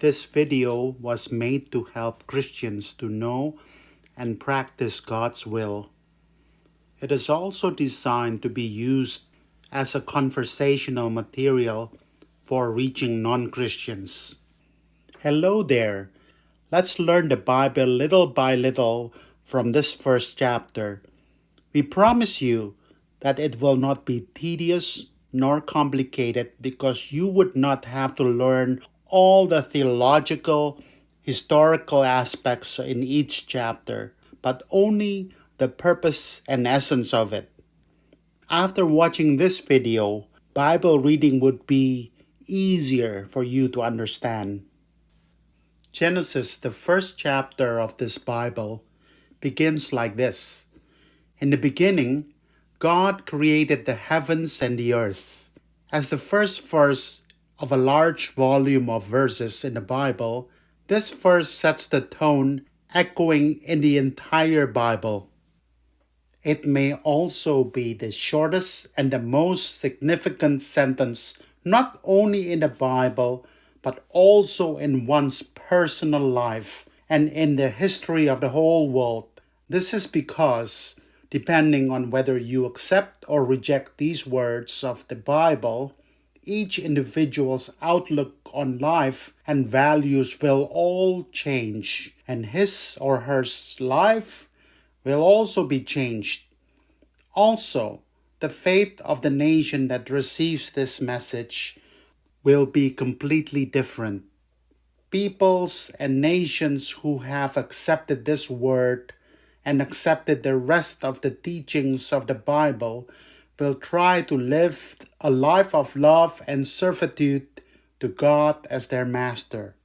This video was made to help Christians to know and practice God's will. It is also designed to be used as a conversational material for reaching non-Christians. Hello there. Let's learn the Bible little by little from this first chapter. We promise you that it will not be tedious nor complicated because you would not have to learn all the theological, historical aspects in each chapter, but only the purpose and essence of it. After watching this video, Bible reading would be easier for you to understand. Genesis, the first chapter of this Bible, begins like this. In the beginning, God created the heavens and the earth. As the first verse of a large volume of verses in the Bible, this verse sets the tone, echoing in the entire Bible. It may also be the shortest and the most significant sentence not only in the Bible, but also in one's personal life and in the history of the whole world. This is because, depending on whether you accept or reject these words of the Bible, each individual's outlook on life and values will all change, and his or her life will also be changed. Also, the fate of the nation that receives this message will be completely different. Peoples and nations who have accepted this word and accepted the rest of the teachings of the Bible will try to live a life of love and servitude to God as their master.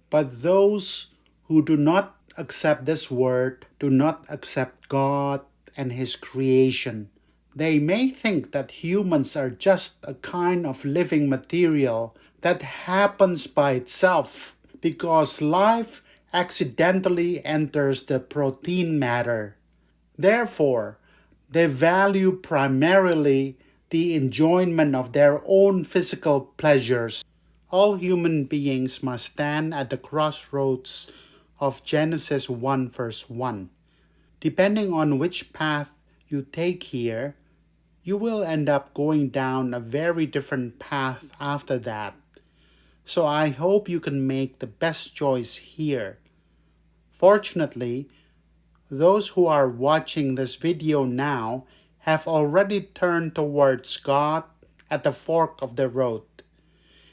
But those who do not accept this word do not accept God and His creation. They may think that humans are just a kind of living material that happens by itself because life accidentally enters the protein matter. Therefore, they value primarily the enjoyment of their own physical pleasures. All human beings must stand at the crossroads of Genesis 1 verse 1. Depending on which path you take here, you will end up going down a very different path after that. So I hope you can make the best choice here. Fortunately, those who are watching this video now have already turned towards God at the fork of the road.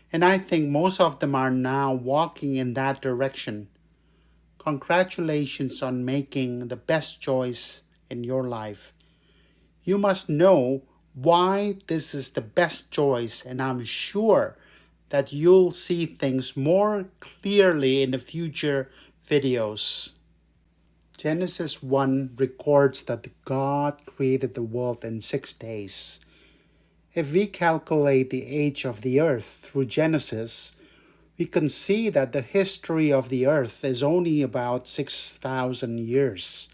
And I think most of them are now walking in that direction. Congratulations on making the best choice in your life. You must know why this is the best choice, and I'm sure that you'll see things more clearly in the future videos. Genesis 1 records that God created the world in 6 days. If we calculate the age of the earth through Genesis, we can see that the history of the earth is only about 6,000 years.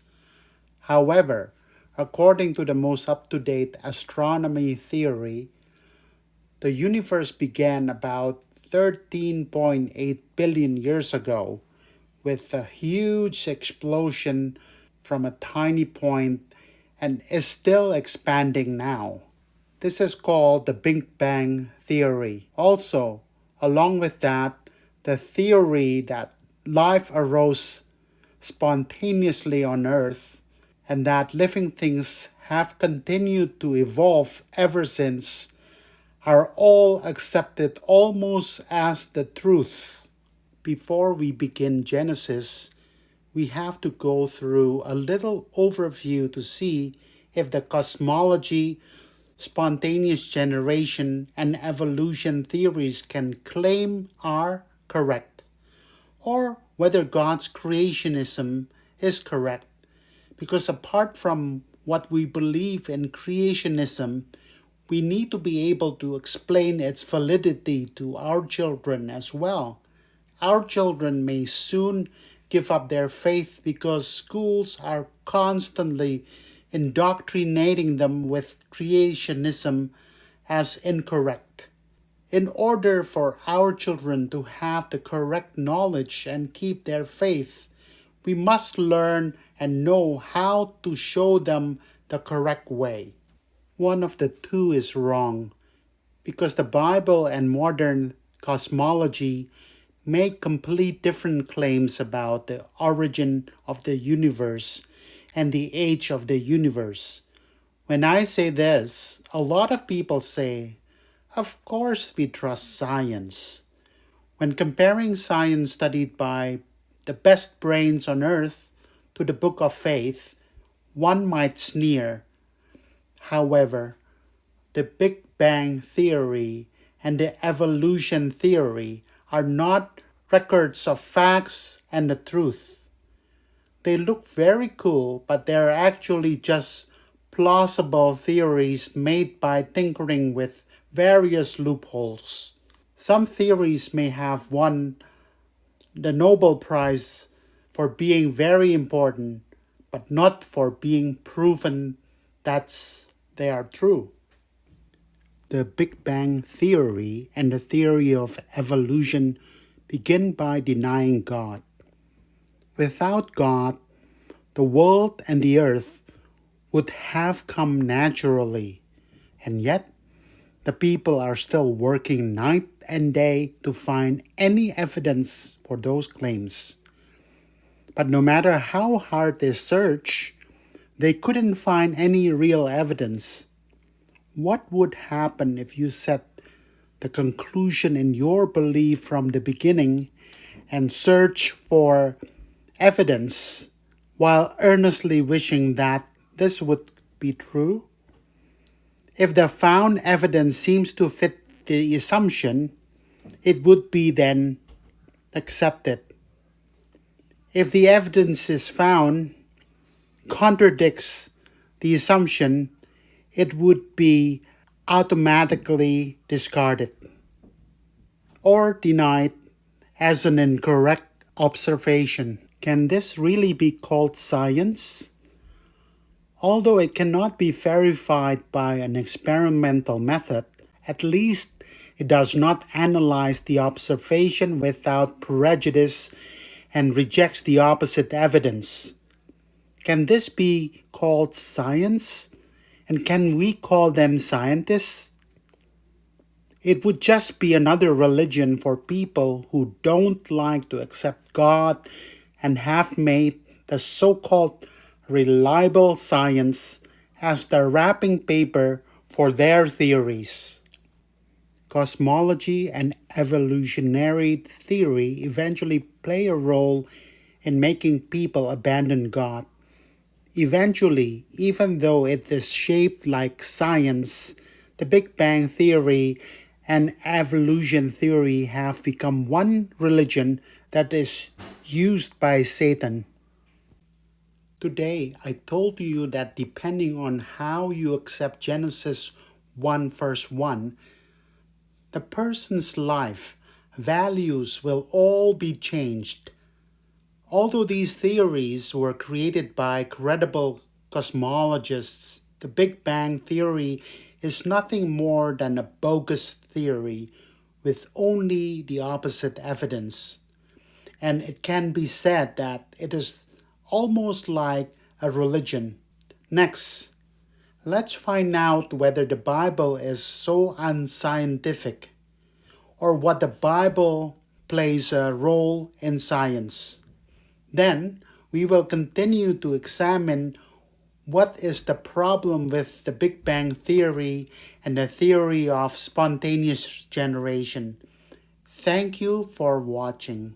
However, according to the most up-to-date astronomy theory, the universe began about 13.8 billion years ago with a huge explosion from a tiny point and is still expanding now. This is called the Big Bang theory. Also, along with that, the theory that life arose spontaneously on Earth and that living things have continued to evolve ever since are all accepted almost as the truth. Before we begin Genesis, we have to go through a little overview to see if the cosmology, spontaneous generation, and evolution theories can claim are correct, or whether God's creationism is correct. Because apart from what we believe in creationism, we need to be able to explain its validity to our children as well. Our children may soon give up their faith because schools are constantly indoctrinating them with creationism as incorrect. In order for our children to have the correct knowledge and keep their faith, we must learn and know how to show them the correct way. One of the two is wrong, because the Bible and modern cosmology make complete different claims about the origin of the universe and the age of the universe. When I say this, a lot of people say, of course we trust science. When comparing science studied by the best brains on earth to the book of faith, one might sneer. However, the Big Bang Theory and the evolution theory are not records of facts and the truth. They look very cool, but they're actually just plausible theories made by tinkering with various loopholes. Some theories may have won the Nobel Prize for being very important, but not for being proven that they are true. The Big Bang Theory and the theory of evolution begin by denying God. Without God, the world and the earth would have come naturally, and yet the people are still working night and day to find any evidence for those claims. But no matter how hard they search, they couldn't find any real evidence. What would happen if you set the conclusion in your belief from the beginning and search for evidence while earnestly wishing that this would be true? If the found evidence seems to fit the assumption, it would be then accepted. If the evidence is found contradicts the assumption, it would be automatically discarded or denied as an incorrect observation. Can this really be called science? Although it cannot be verified by an experimental method, at least it does not analyze the observation without prejudice and rejects the opposite evidence. Can this be called science? And can we call them scientists? It would just be another religion for people who don't like to accept God and have made the so-called reliable science as the wrapping paper for their theories. Cosmology and evolutionary theory eventually play a role in making people abandon God. Eventually, even though it is shaped like science, the Big Bang Theory and evolution theory have become one religion that is used by Satan. Today, I told you that depending on how you accept Genesis 1 verse 1, the person's life, values will all be changed. Although these theories were created by credible cosmologists, the Big Bang Theory is nothing more than a bogus theory with only the opposite evidence. And it can be said that it is almost like a religion. Next, let's find out whether the Bible is so unscientific or what the Bible plays a role in science. Then, we will continue to examine what is the problem with the Big Bang Theory and the theory of spontaneous generation. Thank you for watching.